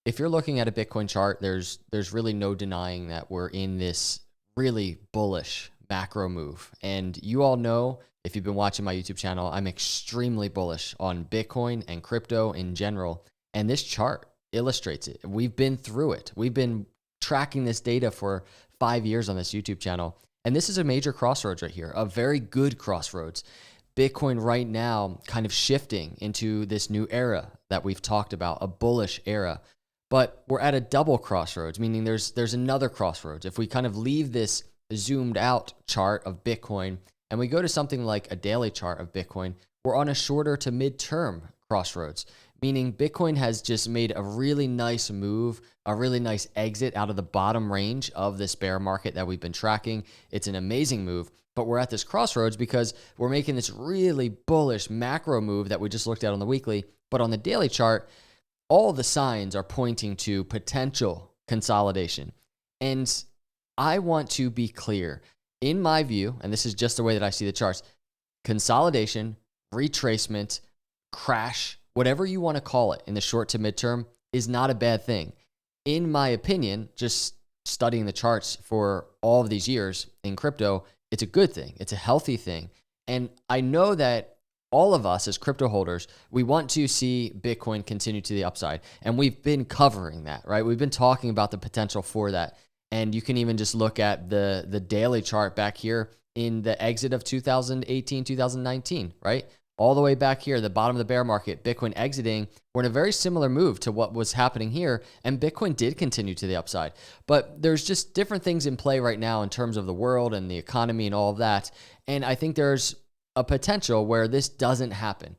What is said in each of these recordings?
if you're looking at a Bitcoin chart, there's really no denying that we're in this really bullish macro move. And you all know, if you've been watching my YouTube channel, I'm extremely bullish on Bitcoin and crypto in general. And this chart illustrates it. We've been through it. We've been tracking this data for 5 years on this YouTube channel. And this is a major crossroads right here, a very good crossroads. Bitcoin right now kind of shifting into this new era that we've talked about, a bullish era. But we're at a double crossroads, meaning there's another crossroads. If we kind of leave this zoomed out chart of Bitcoin and we go to something like a daily chart of Bitcoin, we're on a shorter to midterm crossroads, meaning Bitcoin has just made a really nice move, a really nice exit out of the bottom range of this bear market that we've been tracking. It's an amazing move, but we're at this crossroads because we're making this really bullish macro move that we just looked at on the weekly. But on the daily chart, all the signs are pointing to potential consolidation. And I want to be clear. In my view, and this is just the way that I see the charts, consolidation, retracement, crash, whatever you want to call it in the short to midterm is not a bad thing. In my opinion, just studying the charts for all of these years in crypto, it's a good thing. It's a healthy thing. And I know that all of us as crypto holders, we want to see Bitcoin continue to the upside. And we've been covering that, right? We've been talking about the potential for that. And you can even just look at the daily chart back here in the exit of 2018, 2019, right? All the way back here, the bottom of the bear market, Bitcoin exiting, we're in a very similar move to what was happening here. And Bitcoin did continue to the upside. But there's just different things in play right now in terms of the world and the economy and all of that. And I think there's a potential where this doesn't happen.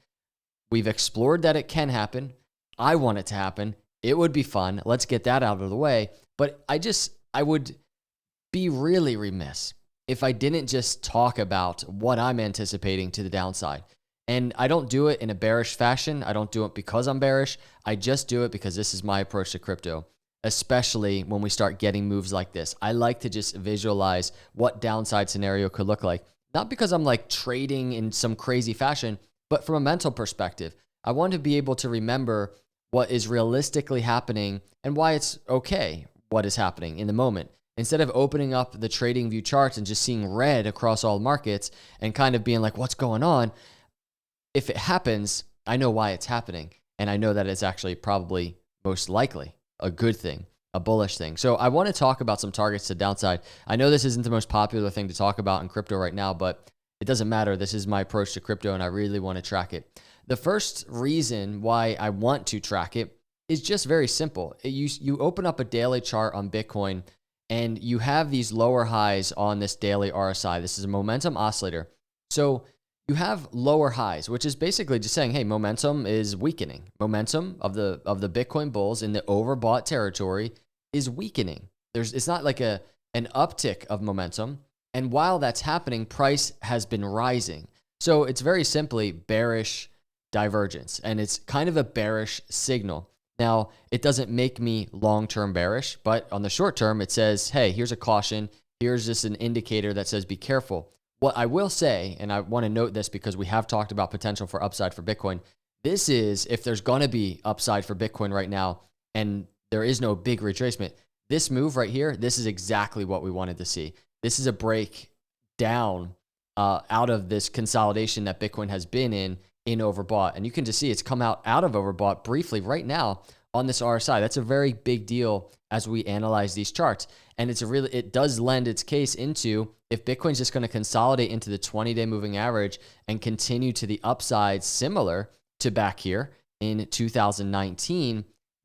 We've explored that it can happen. I want it to happen. It would be fun. Let's get that out of the way. But I would be really remiss if I didn't just talk about what I'm anticipating to the downside. And I don't do it in a bearish fashion. I don't do it because I'm bearish. I just do it because this is my approach to crypto, especially when we start getting moves like this. I like to just visualize what downside scenario could look like. Not because I'm like trading in some crazy fashion, but from a mental perspective. I want to be able to remember what is realistically happening and why it's okay what is happening in the moment. Instead of opening up the trading view charts and just seeing red across all markets and kind of being like, what's going on? If it happens, I know why it's happening. And I know that it's actually probably most likely a good thing, a bullish thing. So I want to talk about some targets to downside. I know this isn't the most popular thing to talk about in crypto right now, but it doesn't matter. This is my approach to crypto and I really want to track it. The first reason why I want to track it is just very simple. You open up a daily chart on Bitcoin and you have these lower highs on this daily RSI. This is a momentum oscillator. So you have lower highs, which is basically just saying, hey, momentum is weakening. Momentum of the Bitcoin bulls in the overbought territory is weakening. It's not like an uptick of momentum. And while that's happening, price has been rising. So it's very simply bearish divergence. And it's kind of a bearish signal. Now, it doesn't make me long-term bearish, but on the short term, it says, hey, here's a caution. Here's just an indicator that says be careful. What I will say, and I want to note this because we have talked about potential for upside for Bitcoin, this is, if there's going to be upside for Bitcoin right now and there is no big retracement, this move right here, this is exactly what we wanted to see. This is a break down out of this consolidation that Bitcoin has been in overbought. And you can just see it's come out of overbought briefly right now on this RSI. That's a very big deal as we analyze these charts. And it does lend its case into if Bitcoin's just going to consolidate into the 20-day moving average and continue to the upside similar to back here in 2019,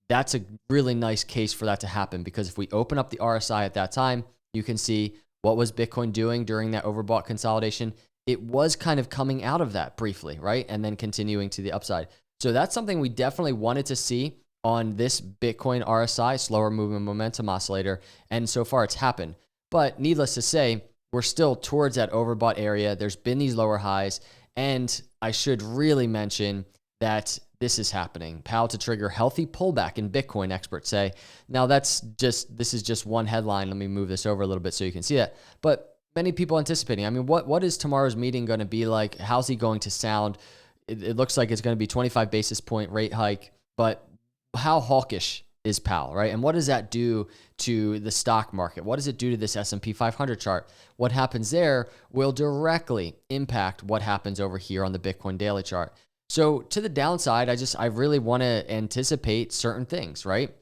that's a really nice case for that to happen. Because if we open up the RSI at that time, you can see what was Bitcoin doing during that overbought consolidation. It was kind of coming out of that briefly, right? And then continuing to the upside. So that's something we definitely wanted to see on this Bitcoin RSI, slower moving momentum oscillator. And so far it's happened. But needless to say, we're still towards that overbought area. There's been these lower highs. And I should really mention that this is happening. Powell to trigger healthy pullback in Bitcoin, experts say. Now this is just one headline. Let me move this over a little bit so you can see that. But many people anticipating. I mean, what is tomorrow's meeting going to be like? How's he going to sound? It looks like it's going to be 25 basis point rate hike, but how hawkish is Powell, right? And what does that do to the stock market? What does it do to this S&P 500 chart? What happens there will directly impact what happens over here on the Bitcoin daily chart. So to the downside, I really want to anticipate certain things, right?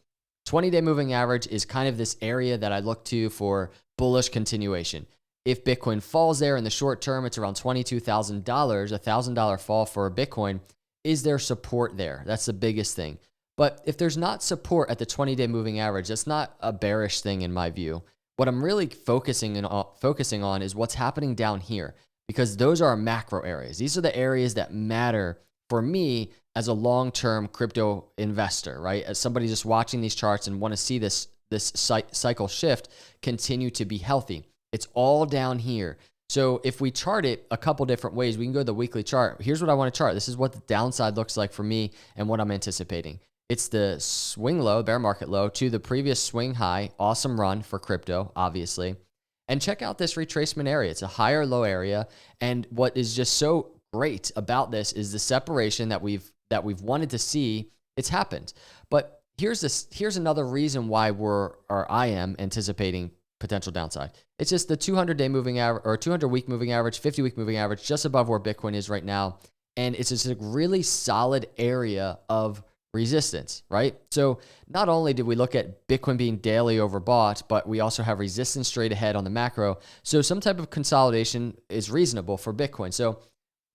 20-day moving average is kind of this area that I look to for bullish continuation. If Bitcoin falls there in the short term, it's around $22,000, $1,000 fall for a Bitcoin. Is there support there? That's the biggest thing. But if there's not support at the 20-day moving average, that's not a bearish thing in my view. What I'm really focusing on is what's happening down here, because those are our macro areas. These are the areas that matter for me as a long-term crypto investor, right? As somebody just watching these charts and want to see this cycle shift continue to be healthy. It's all down here. So if we chart it a couple different ways, we can go to the weekly chart. Here's what I want to chart. This is what the downside looks like for me and what I'm anticipating. It's the swing low, bear market low, to the previous swing high. Awesome run for crypto, obviously. And check out this retracement area. It's a higher low area. And what is just so great about this is the separation that we've wanted to see. It's happened. But here's another reason why I am anticipating potential downside. It's just the 200-day moving average, or 200-week moving average, 50-week moving average, just above where Bitcoin is right now. And it's just a really solid area of resistance, right? So not only did we look at Bitcoin being daily overbought, but we also have resistance straight ahead on the macro. So some type of consolidation is reasonable for Bitcoin. So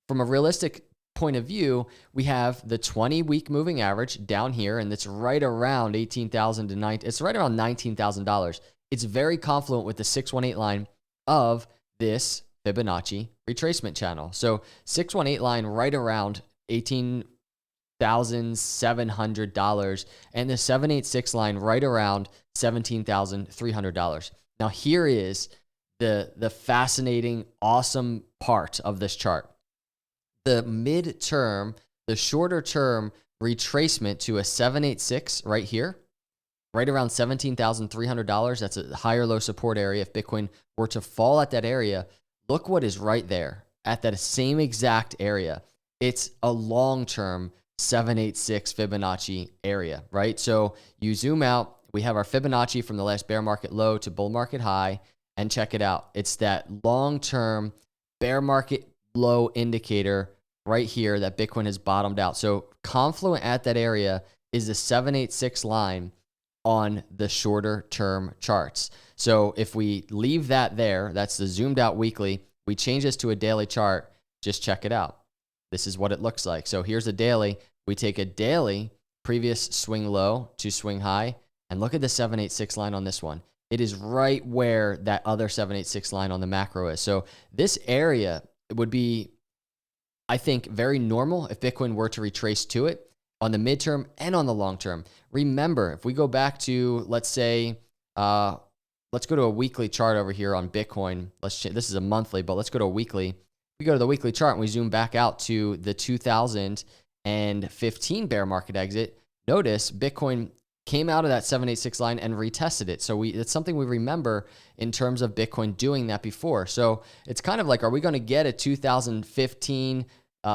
from a realistic point of view, we have the 20-week moving average down here, and it's right around $18,000 to $19,000. It's right around $19,000. It's very confluent with the 618 line of this Fibonacci retracement channel. So 618 line right around $18,700, and the 786 line right around $17,300. Now here is the fascinating, awesome part of this chart. The midterm, the shorter term retracement to a 786 right here, right around $17,300. That's a higher low support area. If Bitcoin were to fall at that area, look what is right there at that same exact area. It's a long-term 786 Fibonacci area, right? So you zoom out, we have our Fibonacci from the last bear market low to bull market high, and check it out. It's that long-term bear market low indicator right here that Bitcoin has bottomed out. So confluent at that area is the 786 line on the shorter term charts. So if we leave that there, that's the zoomed out weekly, we change this to a daily chart, just check it out. This is what it looks like. So here's a daily. We take a daily previous swing low to swing high, and look at the 786 line on this one. It is right where that other 786 line on the macro is. So this area would be, I think, very normal if Bitcoin were to retrace to it on the midterm and on the long term. Remember, if we go back to, let's say, let's go to a weekly chart over here on Bitcoin. This is a monthly, but let's go to a weekly. We go to the weekly chart and we zoom back out to the 2015 bear market exit. Notice Bitcoin came out of that 786 line and retested it. So it's something we remember in terms of Bitcoin doing that before. So it's kind of like, are we going to get a 2015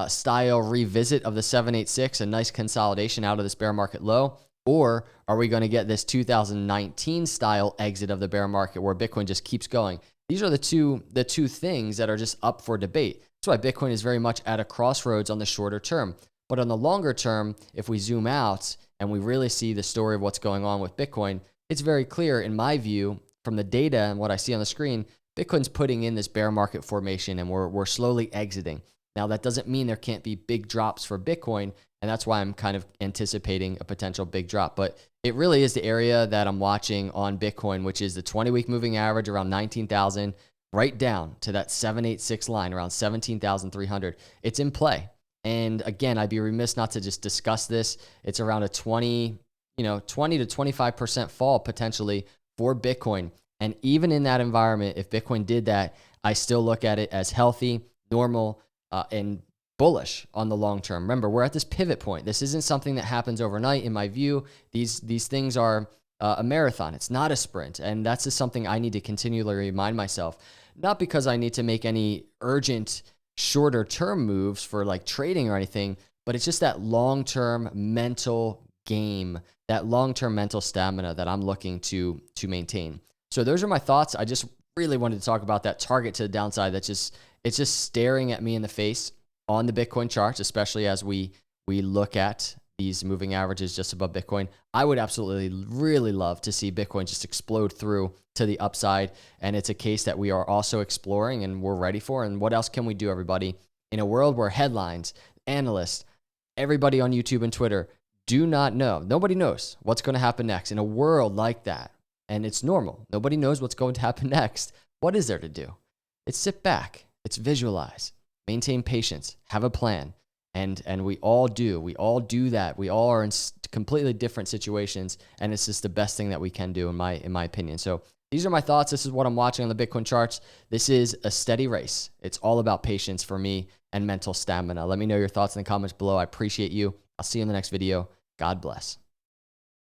style revisit of the 786, a nice consolidation out of this bear market low? Or are we going to get this 2019 style exit of the bear market where Bitcoin just keeps going? These are the two things that are just up for debate. That's why Bitcoin is very much at a crossroads on the shorter term. But on the longer term, if we zoom out and we really see the story of what's going on with Bitcoin, it's very clear, in my view, from the data and what I see on the screen, Bitcoin's putting in this bear market formation and we're slowly exiting. Now, that doesn't mean there can't be big drops for Bitcoin, and that's why I'm kind of anticipating a potential big drop. But it really is the area that I'm watching on Bitcoin, which is the 20-week moving average around 19,000, right down to that 786 line around 17,300. It's in play. And again, I'd be remiss not to just discuss this. It's around a 20 to 25% fall potentially for Bitcoin. And even in that environment, if Bitcoin did that, I still look at it as healthy, normal, and bullish on the long term. Remember, we're at this pivot point. This isn't something that happens overnight. In my view, these things are a marathon. It's not a sprint. And that's just something I need to continually remind myself. Not because I need to make any urgent shorter term moves for like trading or anything, but it's just that long-term mental game, that long-term mental stamina that I'm looking to maintain. So those are my thoughts. I just really wanted to talk about that target to the downside. It's just staring at me in the face on the Bitcoin charts, especially as we look at these moving averages just above Bitcoin. I would absolutely really love to see Bitcoin just explode through to the upside. And it's a case that we are also exploring and we're ready for. And what else can we do, everybody? In a world where headlines, analysts, everybody on YouTube and Twitter do not know. Nobody knows what's going to happen next. In a world like that, and it's normal, nobody knows what's going to happen next. What is there to do? It's sit back. It's visualize. Maintain patience. Have a plan. And we all do. We all do that. We all are in completely different situations, and it's just the best thing that we can do, in my opinion. So these are my thoughts. This is what I'm watching on the Bitcoin charts. This is a steady race. It's all about patience for me and mental stamina. Let me know your thoughts in the comments below. I appreciate you. I'll see you in the next video. God bless.